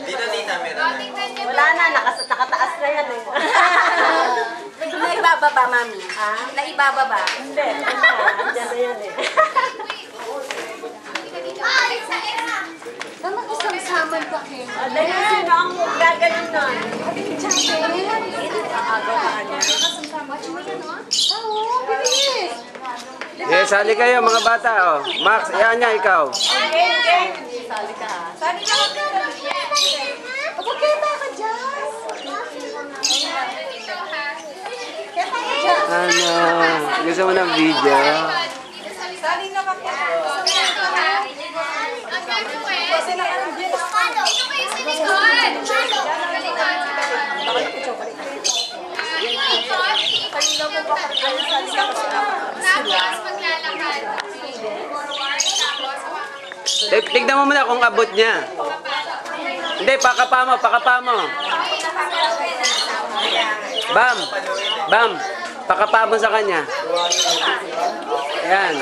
Dito, tita, meron. Wala na, nakataas na yan eh. Naibababa, mami. Ha? Naibababa. Hindi, andyan na yan eh. Naman isang saman pa kayo. Dahil sino ang gaganon nun? Eh, sali kayo mga bata, oh. Max, yan niya, ikaw. Sali ka. Sali ka ka. Pagkita ka dyan. Ano? Gusto mo ng video? Sali na ka ka. Kasi nakarambyan ako. Dito kayo sa likod! Tapos maglalakad. Tignan mo muna kung abot niya. Hindi, pakapa mo. Bam! Bam! Pakapa mo sa kanya. Ayan.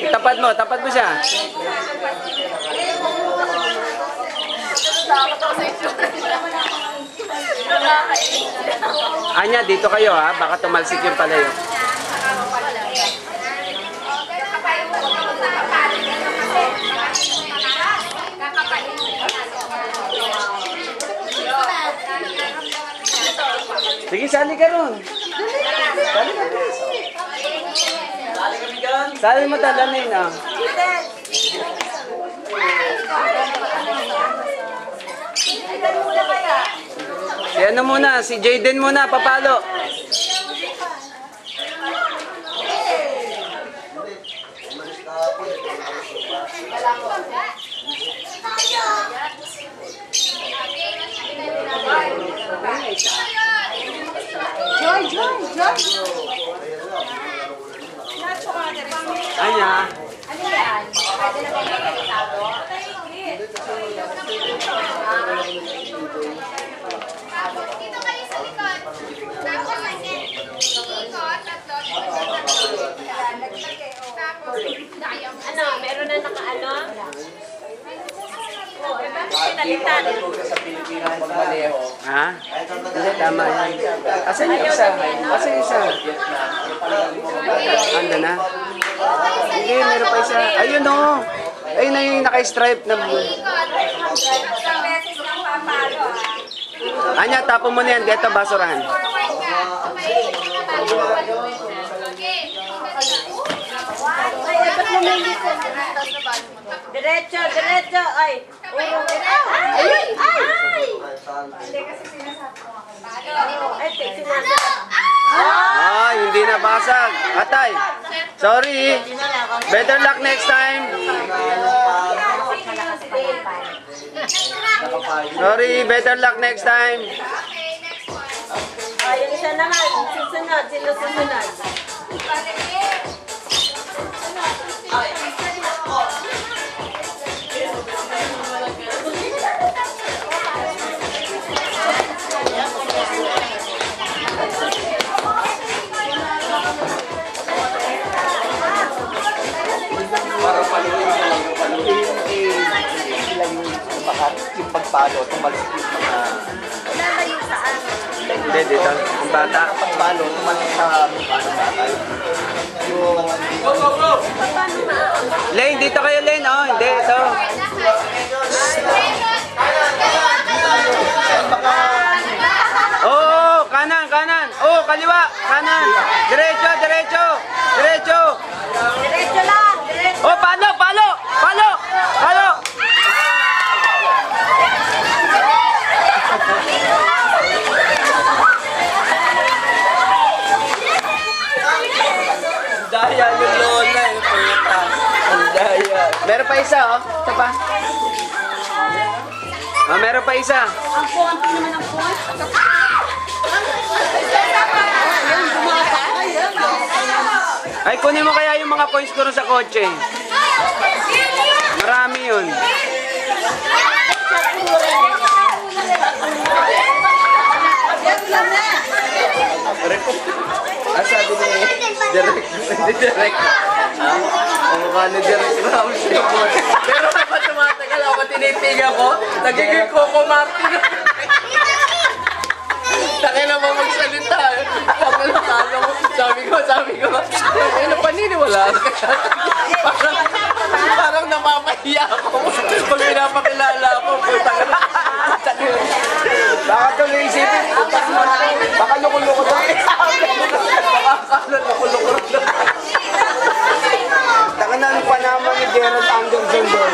Tapat mo siya. Anya, dito kayo ha. Baka tumalsik yung palayo. Sige, sali ka ron. Sali ka, please. Sali mo talamin, ah. Si ano muna, si Jayden muna, papalo. Joy. Anya. Ano yan? Pwede na ba magkakasado? Dito kayo sa likod. Tapos, iikot, tatlo. Tapos, dayang. Ano, meron na nakaano? Oo, pinalitan. Ha? Hindi, tama yan. Asan yung isa? Anda na? Hindi, meron pa isa. Ayun o. Ayun na yung naka-stripe na blue. Anya, tapon mo na yan. Dito, basurahan. Diretso. Ay. Ay, hindi na basag. Atay. Sorry. Better luck next time. Sorry, better luck next time. Ayun siya naman. Sinusunod. Yung pagpalo, tumalsik yung mga... Lalayo saan? Hindi, dito. Ang bata. Pagpalo, tumalsik sa mukha ng bata. Yung... Lane, dito kayo, Lane. Oh, hindi, ito. Oh, kanan. Oh, kaliwa. Kanan. Diretso. Diretso lang. Oh, palo. Daya yung lola. Ang daya. Meron pa isa, oh. Ito pa. Oh, meron pa isa. Ang phone naman ang phone. Ay, kunin mo kaya yung mga coins ko rin sa kotse. Marami yun. sabi ni Direk, hindi Direk. Ang mukha ni Direk Ramos yung boy. Pero kapag tumatagal ako, tinitigan ko, nagiging Coco Martin. Takay na mo magsalita. Sabi ko, ano paniniwala ka? Parang namamahiya ako. Pag pinapakilala ako, baka tuloy isipin, baka lukuluko doon. Baka lukuluko doon. Taka na ang panama ni Gerald Anderson doon.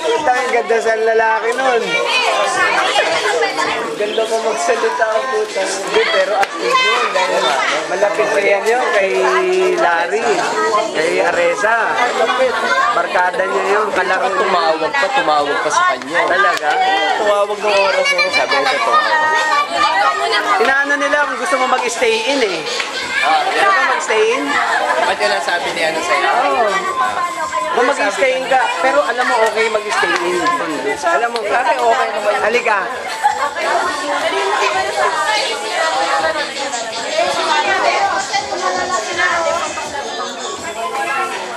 Ito ang ganda sa lalaki nun. Ganda mo magsalita ang puta. Hindi, pero active yun. Dahil malapit pa yan yun kay Larry, kay Areza. Barkada niya yun. Kalaro tumawag pa sa kanya. Talaga? Tumawag ng oras mo. Sabi nito tumawag. Inaano nila kung gusto mo mag-stay in eh. Gusto mo mag-stay in? Ba't yun ang sabi niya ano sa'yo? Oo. Kung mag-stay in ka, pero alam mo okay mag-stay in. Alam mo, pare okay naman. Halika.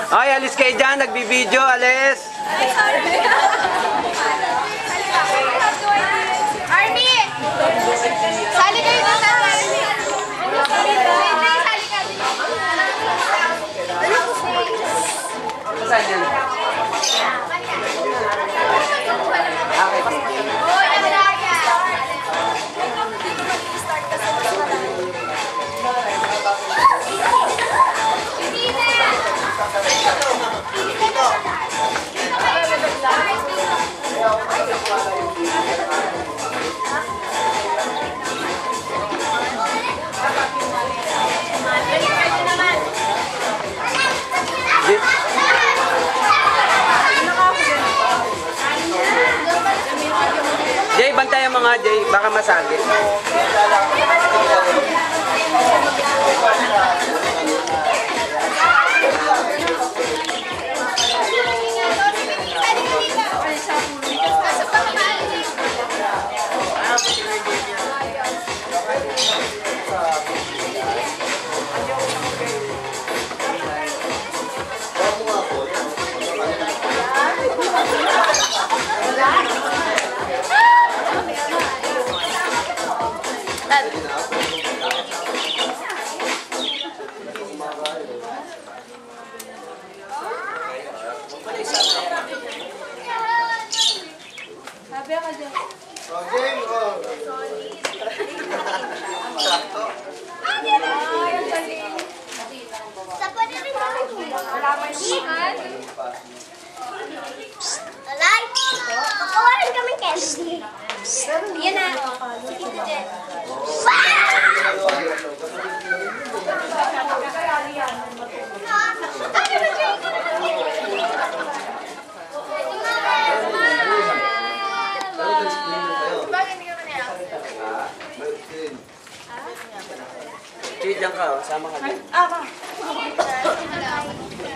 Ay, alis kayo dyan. Nagbibideo, alis. Army! Sali kayo doon sa Army! Sali ka dito. Saan yan? Hoy, ang laya! Hindi na! Jay, bantayan mga Jay, baka masagi. Alay! Pakawalan kami candy. Yan na. Kita dyan. Bakit hindi ka manila? Jay, dyan ka, sama ka.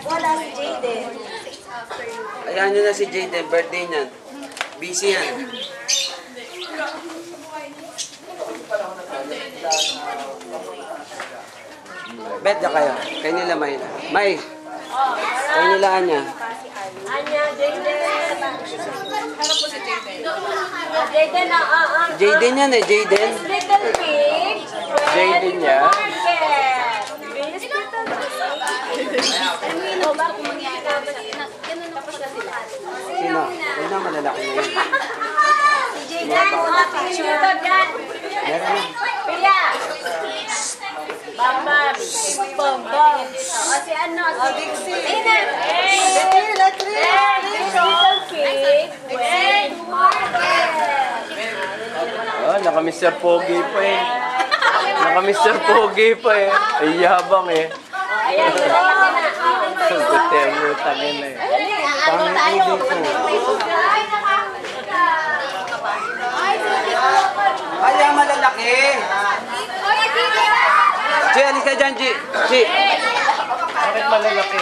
Wala si Jayden. Ayan nyo na si Jayden, birthday niyan. Busy yan. Bet na kayo. Kayo nila May. May! Kayo nila Anya. Anya, Jayden. Harap po si Jayden. Jayden na, Jayden yan eh, Jayden. Little Pig. Jayden yan. Miss Little Pig. Ano ba kung mangyari? Tapos na sila. Sino? Huwag na malalaki na yun. Si Jayden, mga picture to dyan. Meron na. Pia! Bambam! Bambam! O si ano? Si Dixie! Ina! Little Pig! Oh, naka Mr. Pogi pa eh. Naka Mr. Pogi pa eh. Ay, yabang eh. Ayan, lalaki na. Sugutin mo, tangin na eh. Pangit mo dito. Kaya malalaki. Chi, alis ka dyan, Chi. Chi. Bakit malalaki?